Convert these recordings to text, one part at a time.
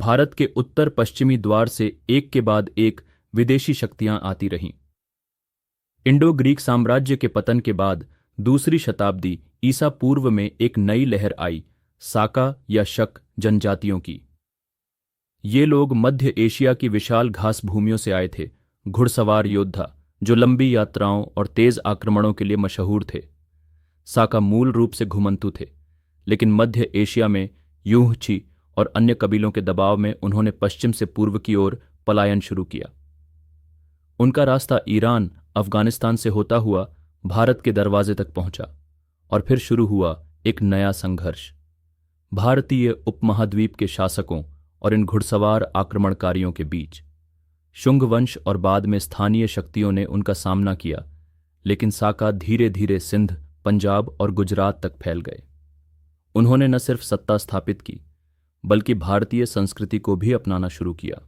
भारत के उत्तर पश्चिमी द्वार से एक के बाद एक विदेशी शक्तियां आती रहीं। इंडो ग्रीक साम्राज्य के पतन के बाद दूसरी शताब्दी ईसा पूर्व में एक नई लहर आई, साका या शक जनजातियों की। ये लोग मध्य एशिया की विशाल घास भूमियों से आए थे, घुड़सवार योद्धा जो लंबी यात्राओं और तेज आक्रमणों के लिए मशहूर थे। साका मूल रूप से घुमंतु थे, लेकिन मध्य एशिया में यूहची और अन्य कबीलों के दबाव में उन्होंने पश्चिम से पूर्व की ओर पलायन शुरू किया। उनका रास्ता ईरान, अफगानिस्तान से होता हुआ भारत के दरवाजे तक पहुंचा और फिर शुरू हुआ एक नया संघर्ष। भारतीय उपमहाद्वीप के शासकों और इन घुड़सवार आक्रमणकारियों के बीच शुंग वंश और बाद में स्थानीय शक्तियों ने उनका सामना किया, लेकिन साका धीरे धीरे सिंध, पंजाब और गुजरात तक फैल गए। उन्होंने न सिर्फ सत्ता स्थापित की, बल्कि भारतीय संस्कृति को भी अपनाना शुरू किया।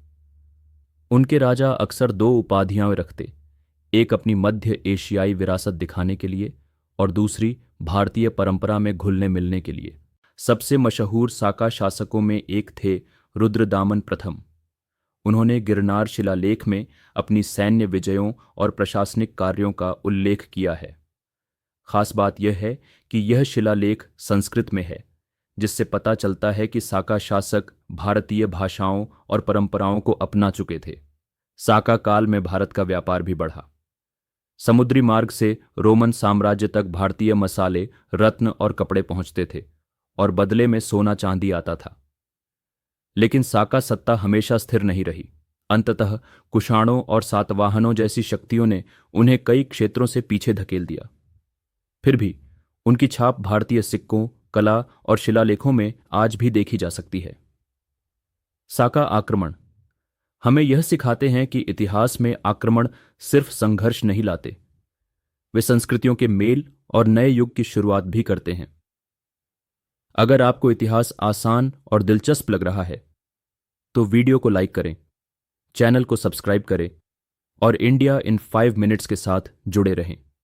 उनके राजा अक्सर दो उपाधियां रखते, एक अपनी मध्य एशियाई विरासत दिखाने के लिए और दूसरी भारतीय परंपरा में घुलने मिलने के लिए। सबसे मशहूर साका शासकों में एक थे रुद्रदामन प्रथम। उन्होंने गिरनार शिलालेख में अपनी सैन्य विजयों और प्रशासनिक कार्यों का उल्लेख किया है। खास बात यह है कि यह शिलालेख संस्कृत में है, जिससे पता चलता है कि साका शासक भारतीय भाषाओं और परंपराओं को अपना चुके थे। साका काल में भारत का व्यापार भी बढ़ा। समुद्री मार्ग से रोमन साम्राज्य तक भारतीय मसाले, रत्न और कपड़े पहुंचते थे और बदले में सोना चांदी आता था। लेकिन साका सत्ता हमेशा स्थिर नहीं रही। अंततः कुषाणों और सातवाहनों जैसी शक्तियों ने उन्हें कई क्षेत्रों से पीछे धकेल दिया। फिर भी उनकी छाप भारतीय सिक्कों, कला और शिलालेखों में आज भी देखी जा सकती है। साका आक्रमण हमें यह सिखाते हैं कि इतिहास में आक्रमण सिर्फ संघर्ष नहीं लाते, वे संस्कृतियों के मेल और नए युग की शुरुआत भी करते हैं। अगर आपको इतिहास आसान और दिलचस्प लग रहा है तो वीडियो को लाइक करें, चैनल को सब्सक्राइब करें और इंडिया इन 5 मिनट्स के साथ जुड़े रहें।